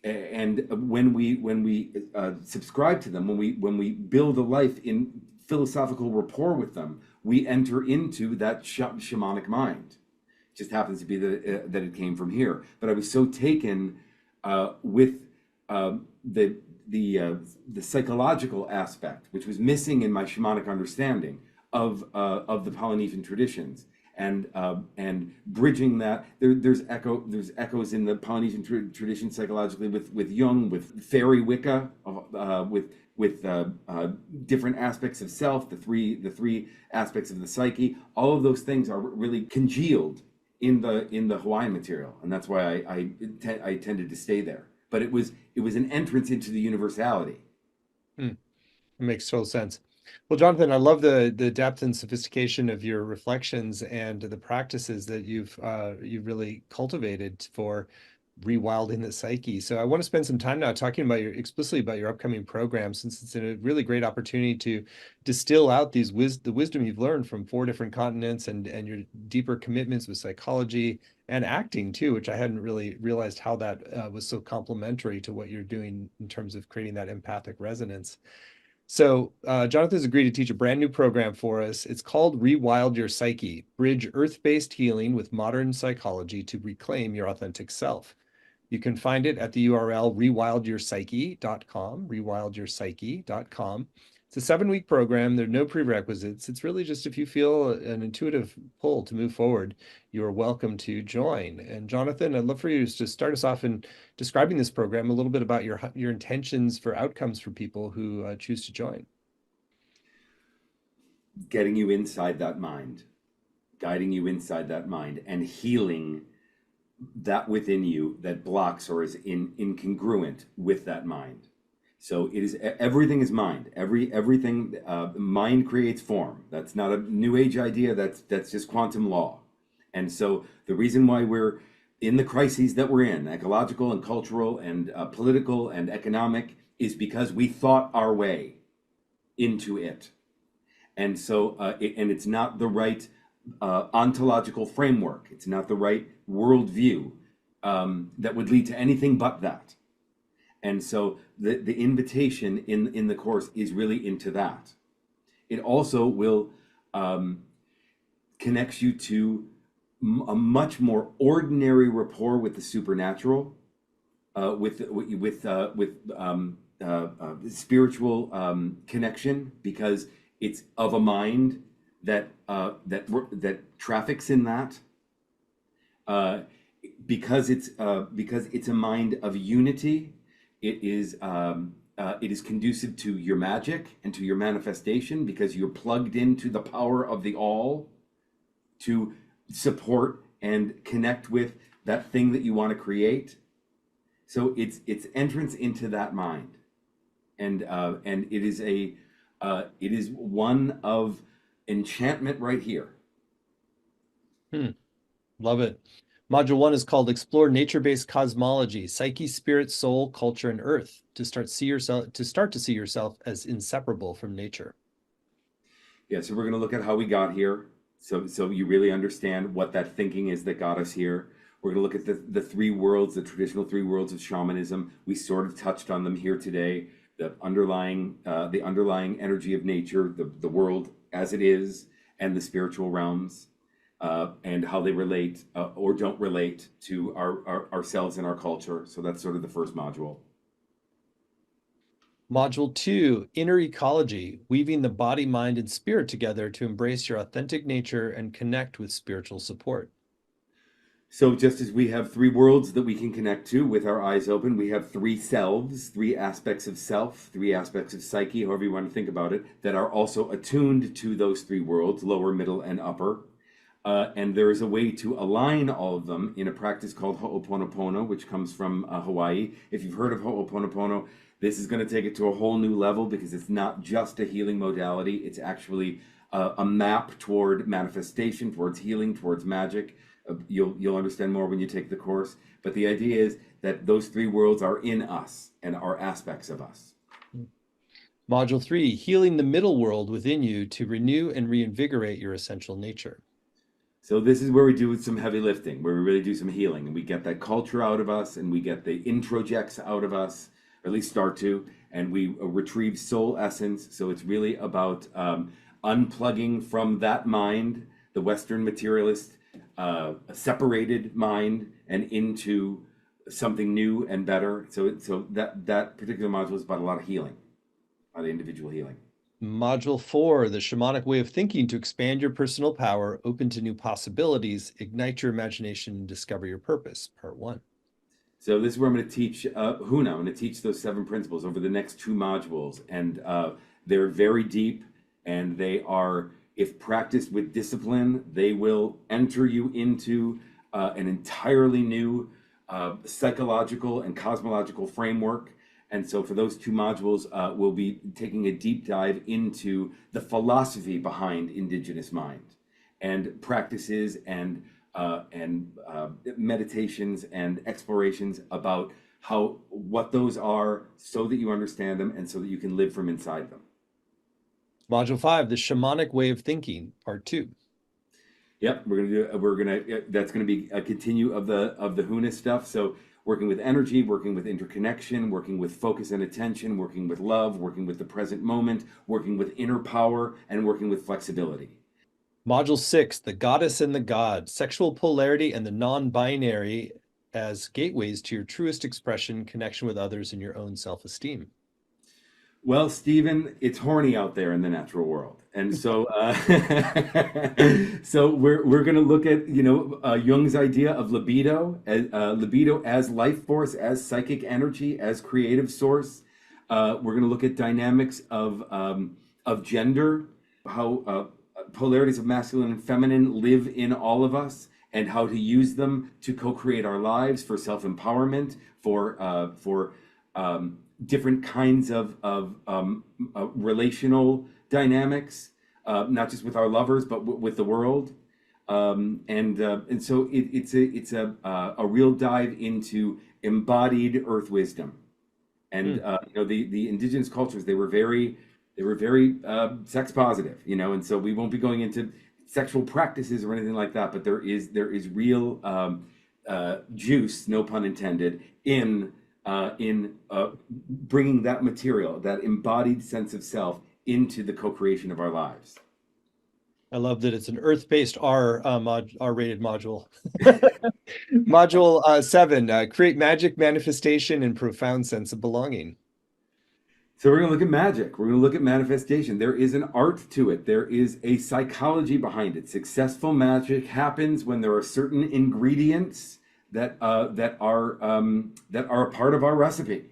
when we subscribe to them, when we build a life in philosophical rapport with them, we enter into that shamanic mind. It just happens to be that it came from here. But I was so taken with the psychological aspect, which was missing in my shamanic understanding of the Polynesian traditions, and bridging that. There's echoes in the Polynesian tradition psychologically with Jung, with fairy Wicca, with different aspects of self, the three aspects of the psyche. All of those things are really congealed in the Hawaiian material, and that's why I tended to stay there. But it was an entrance into the universality. Hmm. It makes total sense. Well, Jonathan, I love the depth and sophistication of your reflections and the practices that you've really cultivated for rewilding the psyche. So I want to spend some time now talking about your explicitly about your upcoming program, since it's a really great opportunity to distill out the wisdom you've learned from four different continents and your deeper commitments with psychology and acting too, which I hadn't really realized how that was so complementary to what you're doing in terms of creating that empathic resonance. So Jonathan's agreed to teach a brand new program for us. It's called Rewild Your Psyche, Bridge Earth-Based Healing with Modern Psychology to Reclaim Your Authentic Self. You can find it at the URL rewildyourpsyche.com, rewildyourpsyche.com. It's a 7-week program. There are no prerequisites. It's really just if you feel an intuitive pull to move forward, you are welcome to join. And Jonathan, I'd love for you to start us off in describing this program, a little bit about your intentions for outcomes for people who choose to join. Getting you inside that mind, guiding you inside that mind, and healing that within you that blocks or is incongruent with that mind. So it is, everything is mind. Everything, mind creates form. That's not a new age idea. That's just quantum law. And so the reason why we're in the crises that we're in, ecological and cultural and political and economic, is because we thought our way into it. And so, and it's not the right ontological framework. It's not the right worldview that would lead to anything but that. And so the invitation in the course is really into that. It also will connect you to a much more ordinary rapport with the supernatural, with spiritual connection, because it's of a mind that traffics in that, because it's a mind of unity. It is conducive to your magic and to your manifestation, because you're plugged into the power of the all to support and connect with that thing that you want to create. So it's entrance into that mind, and it is one of enchantment right here. Love it. Module 1 is called Explore Nature-Based Cosmology, Psyche, Spirit, Soul, Culture, and Earth to start to see yourself as inseparable from nature. Yeah, so we're going to look at how we got here, so you really understand what that thinking is that got us here. We're going to look at the three worlds, the traditional three worlds of shamanism. We sort of touched on them here today. The underlying energy of nature, the world as it is, and the spiritual realms, and how they relate or don't relate to ourselves and our culture. So that's sort of the first module. Module 2, Inner Ecology, weaving the body, mind, and spirit together to embrace your authentic nature and connect with spiritual support. So just as we have three worlds that we can connect to with our eyes open, we have three selves, three aspects of self, three aspects of psyche, however you want to think about it, that are also attuned to those three worlds, lower, middle, and upper. And there is a way to align all of them in a practice called Ho'oponopono, which comes from Hawaii. If you've heard of Ho'oponopono, this is going to take it to a whole new level, because it's not just a healing modality. It's actually a map toward manifestation, towards healing, towards magic. You'll understand more when you take the course. But the idea is that those three worlds are in us and are aspects of us. Module 3, Healing the Middle World within you to renew and reinvigorate your essential nature. So this is where we do some heavy lifting, where we really do some healing, and we get that culture out of us, and we get the introjects out of us, or at least start to, and we retrieve soul essence. So it's really about unplugging from that mind, the Western materialist, separated mind, and into something new and better. So that particular module is about a lot of healing, a lot of individual healing. Module 4, the shamanic way of thinking to expand your personal power, open to new possibilities, ignite your imagination, and discover your purpose, part 1. So this is where I'm going to teach Huna. I'm going to teach those 7 principles over the next 2 modules. And they're very deep, and they are, if practiced with discipline, they will enter you into an entirely new psychological and cosmological framework. And so for those two modules, we'll be taking a deep dive into the philosophy behind indigenous mind and practices and meditations and explorations about how what those are so that you understand them and so that you can live from inside them. Module 5, the shamanic way of thinking, part 2. Yep, that's gonna be a continue of the Huna stuff. So working with energy, working with interconnection, working with focus and attention, working with love, working with the present moment, working with inner power, and working with flexibility. Module 6, the goddess and the god, sexual polarity and the non-binary as gateways to your truest expression, connection with others, and your own self-esteem. Well, Stephen, it's horny out there in the natural world, and so so we're going to look at Jung's idea of libido as life force, as psychic energy, as creative source. We're going to look at dynamics of gender, how polarities of masculine and feminine live in all of us, and how to use them to co-create our lives for self-empowerment, for different kinds of relational dynamics, not just with our lovers, but with the world. And so it's a real dive into embodied earth wisdom. And the indigenous cultures, they were very sex positive, and so we won't be going into sexual practices or anything like that, but there is real juice, no pun intended, in bringing that material, that embodied sense of self, into the co-creation of our lives. I love that it's an earth-based R-rated module. Module 7, create magic, manifestation, and profound sense of belonging. So we're going to look at magic. We're going to look at manifestation. There is an art to it. There is a psychology behind it. Successful magic happens when there are certain ingredients that are a part of our recipe.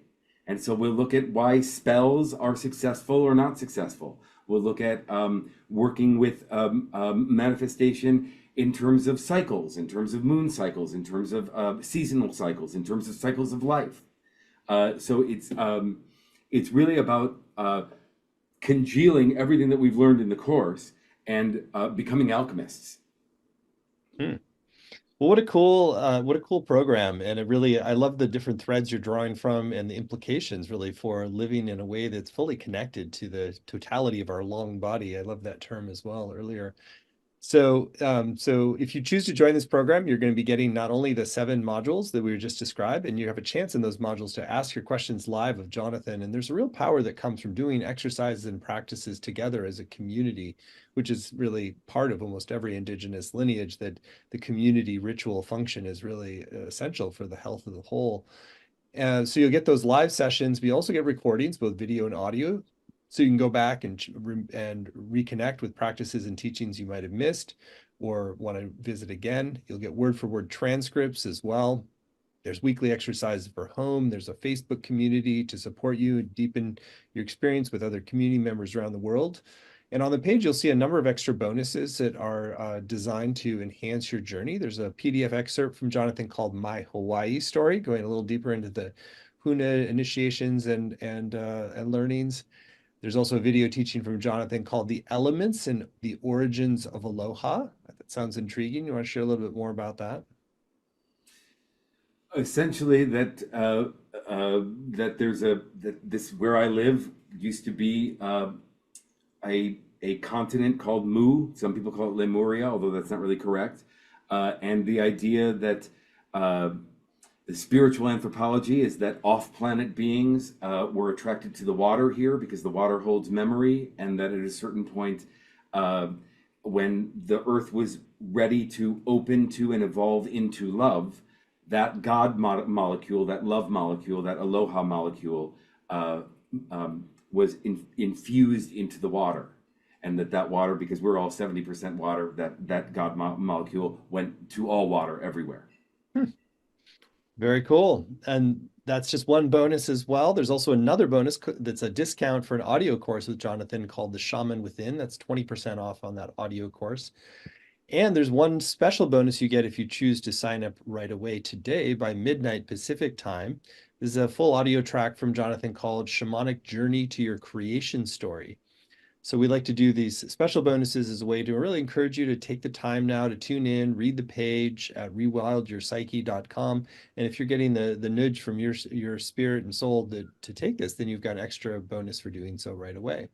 And so we'll look at why spells are successful or not successful. We'll look at working with manifestation in terms of cycles, in terms of moon cycles, in terms of seasonal cycles, in terms of cycles of life. So it's really about congealing everything that we've learned in the course and becoming alchemists. Well, what a cool program. And I love the different threads you're drawing from and the implications really for living in a way that's fully connected to the totality of our long body. I love that term as well earlier. So if you choose to join this program, you're going to be getting not only the 7 modules that we were just described, and you have a chance in those modules to ask your questions live of Jonathan. And there's a real power that comes from doing exercises and practices together as a community, which is really part of almost every indigenous lineage, that the community ritual function is really essential for the health of the whole. And so you'll get those live sessions. We also get recordings, both video and audio. So you can go back and reconnect with practices and teachings you might have missed or want to visit again. You'll get word-for-word transcripts as well. There's weekly exercises for home. There's a Facebook community to support you and deepen your experience with other community members around the world. And on the page, you'll see a number of extra bonuses that are designed to enhance your journey. There's a PDF excerpt from Jonathan called My Hawaii Story, going a little deeper into the Huna initiations and learnings. There's also a video teaching from Jonathan called The Elements and the Origins of Aloha. That sounds intriguing. You want to share a little bit more about that? Essentially, that this where I live used to be a continent called Mu. Some people call it Lemuria, although that's not really correct. And the idea that the spiritual anthropology is that off-planet beings were attracted to the water here because the water holds memory, and that at a certain point, when the earth was ready to open to and evolve into love, that God molecule, that love molecule, that aloha molecule was infused into the water. And that water, because we're all 70% water, that God molecule went to all water everywhere. Very cool. And that's just one bonus as well. There's also another bonus that's a discount for an audio course with Jonathan called The Shaman Within. That's 20% off on that audio course. And there's one special bonus you get if you choose to sign up right away today by midnight Pacific time, This is a full audio track from Jonathan called Shamanic Journey to Your Creation Story. So we like to do these special bonuses as a way to really encourage you to take the time now to tune in, read the page at rewildyourpsyche.com. And if you're getting the nudge from your spirit and soul to take this, then you've got an extra bonus for doing so right away.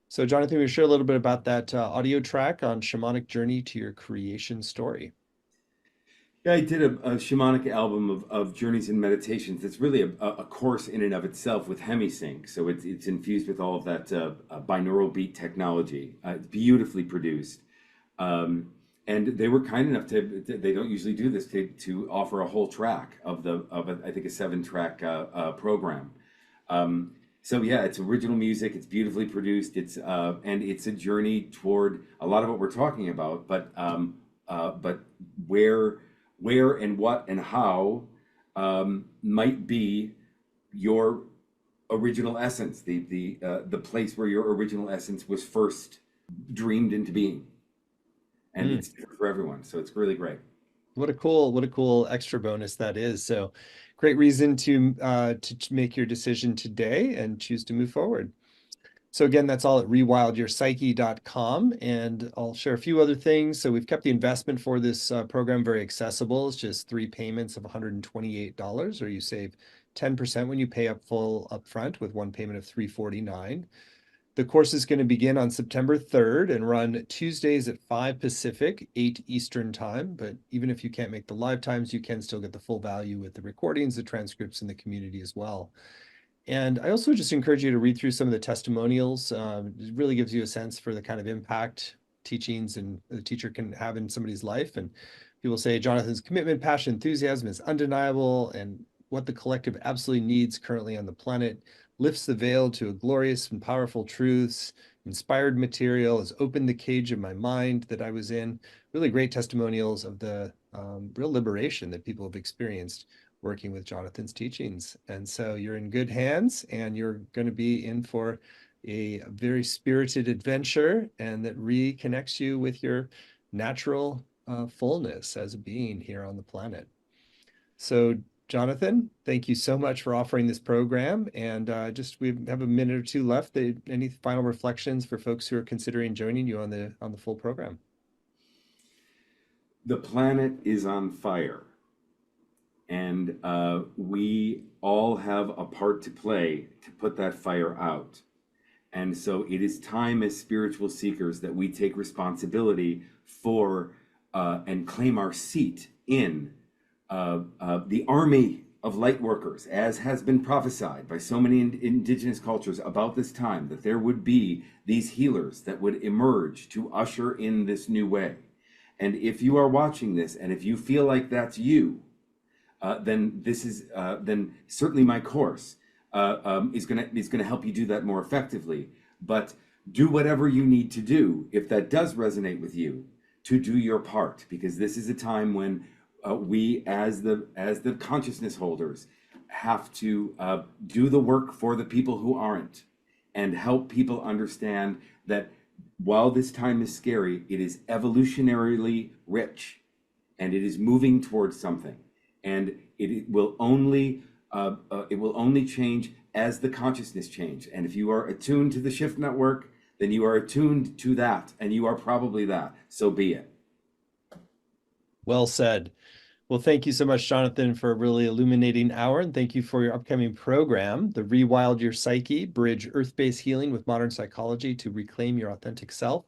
So Jonathan, we share a little bit about that audio track on Shamanic Journey to Your Creation Story. Yeah, I did a shamanic album of journeys and meditations. It's really a course in and of itself with hemisync. So it's infused with all of that binaural beat technology. It's beautifully produced. And they were kind enough they don't usually do this, to offer a whole track I think a 7-track program. So yeah, it's original music. It's beautifully produced. And it's a journey toward a lot of what we're talking about, but where and what and how might be your original essence, the place where your original essence was first dreamed into being, and it's different for everyone. So it's really great. What a cool extra bonus that is. So great reason to make your decision today and choose to move forward. So again, that's all at rewildyourpsyche.com. And I'll share a few other things. So we've kept the investment for this program very accessible. It's just 3 payments of $128, or you save 10% when you pay up full upfront with one payment of $349. The course is going to begin on September 3rd and run Tuesdays at 5 Pacific, 8 Eastern time. But even if you can't make the live times, you can still get the full value with the recordings, the transcripts, and the community as well. And I also just encourage you to read through some of the testimonials. It really gives you a sense for the kind of impact teachings and the teacher can have in somebody's life. And people say Jonathan's commitment, passion, enthusiasm is undeniable, and what the collective absolutely needs currently on the planet lifts the veil to a glorious and powerful truths. Inspired material has opened the cage of my mind that I was in. Really great testimonials of the real liberation that people have experienced working with Jonathan's teachings. And so you're in good hands, and you're going to be in for a very spirited adventure, and that reconnects you with your natural fullness as a being here on the planet. So Jonathan, thank you so much for offering this program. And we have a minute or two left. Any final reflections for folks who are considering joining you on the full program? The planet is on fire, and we all have a part to play to put that fire out. And so it is time, as spiritual seekers, that we take responsibility for and claim our seat in the army of light workers, as has been prophesied by so many indigenous cultures about this time, that there would be these healers that would emerge to usher in this new way. And if you are watching this, and if you feel like that's you, then then certainly my course is gonna help you do that more effectively. But do whatever you need to do, if that does resonate with you, to do your part, because this is a time when we, as the consciousness holders, have to do the work for the people who aren't, and help people understand that while this time is scary, it is evolutionarily rich, and it is moving towards something, and it will only change as the consciousness change. And if you are attuned to the shift network, then you are attuned to that, and you are probably that. So be it. Well said. Well, thank you so much, Jonathan, for a really illuminating hour. And thank you for your upcoming program, the Rewild Your Psyche, Bridge Earth-Based Healing with Modern Psychology to Reclaim Your Authentic Self.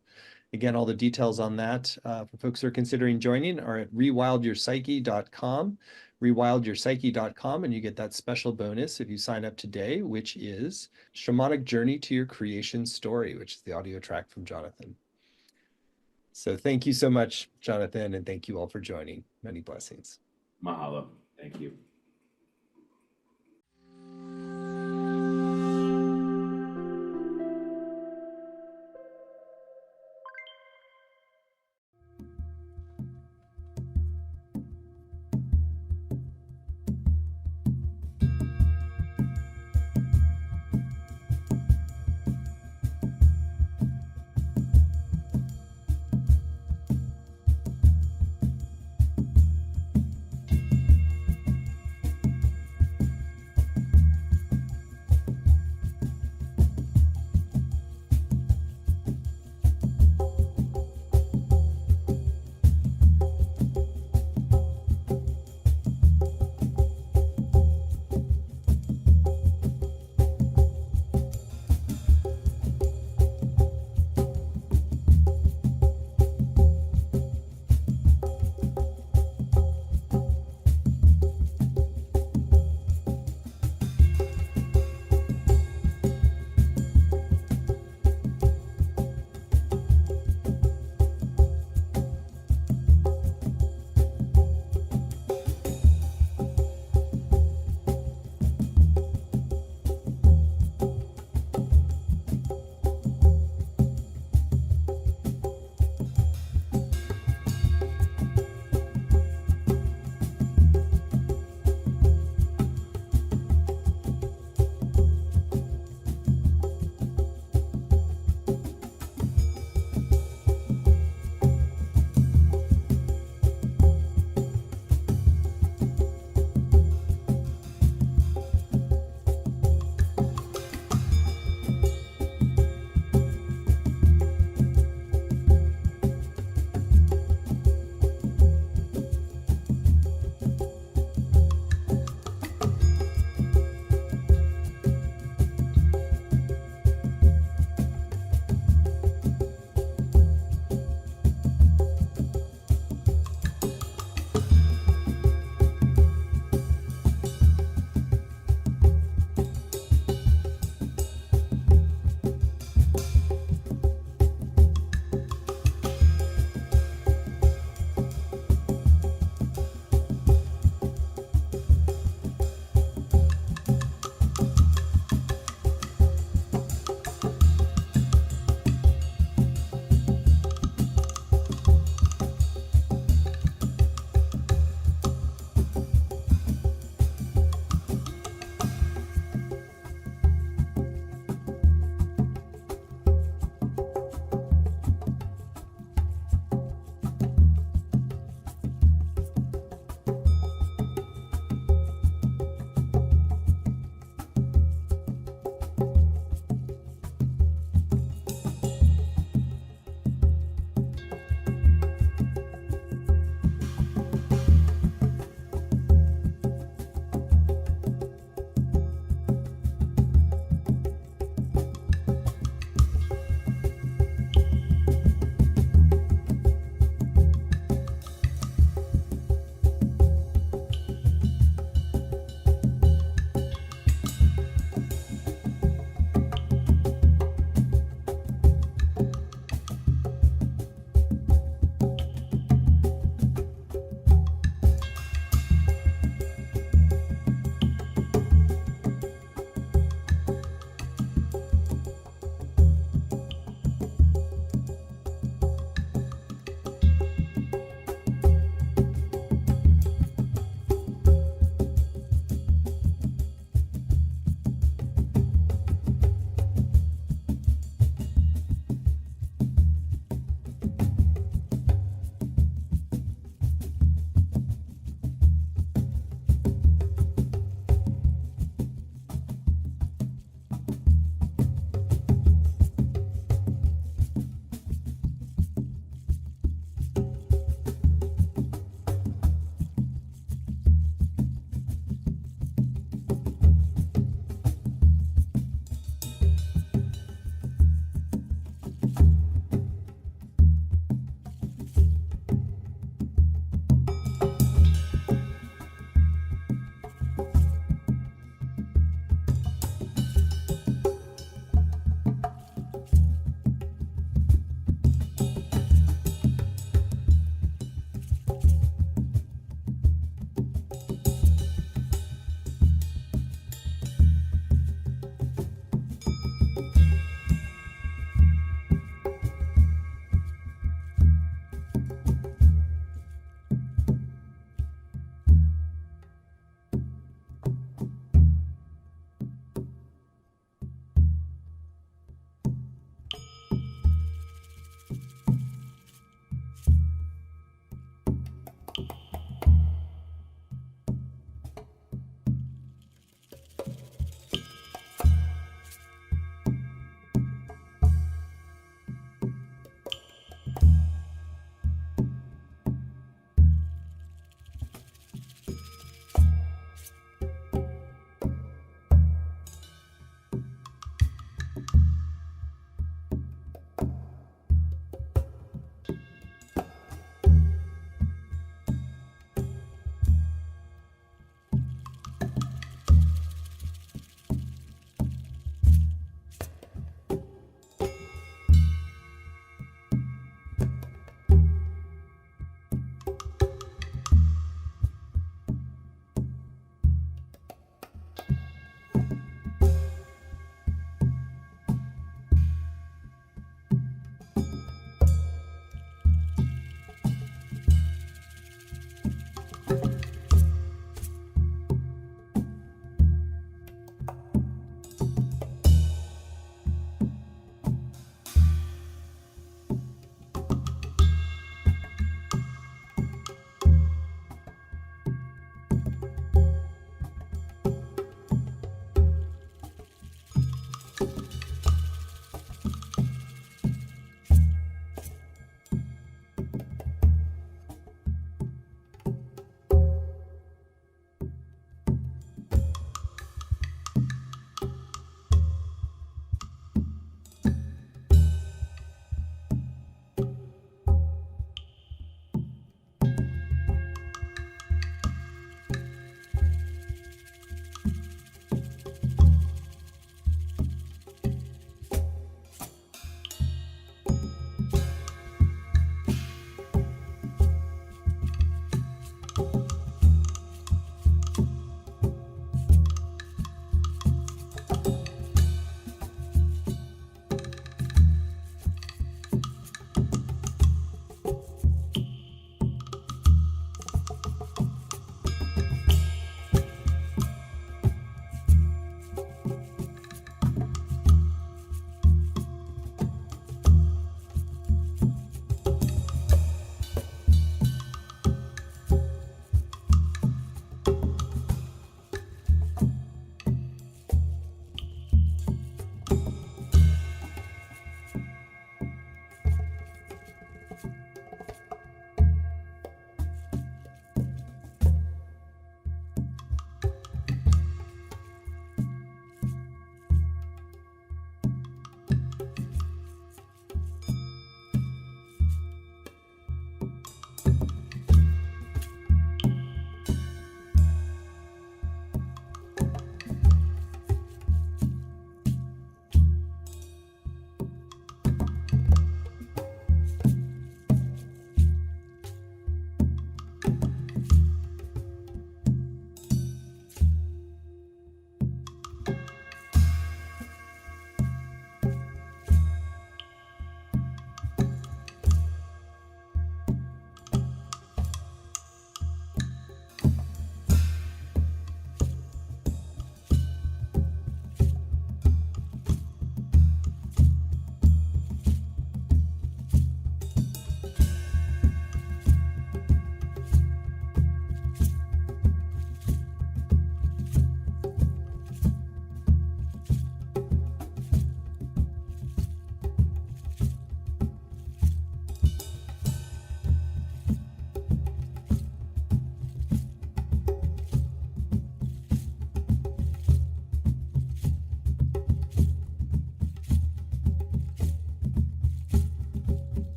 Again, all the details on that for folks who are considering joining are at rewildyourpsyche.com, rewildyourpsyche.com, and you get that special bonus if you sign up today, which is Shamanic Journey to Your Creation Story, which is the audio track from Jonathan. So thank you so much, Jonathan, and thank you all for joining. Many blessings. Mahalo. Thank you.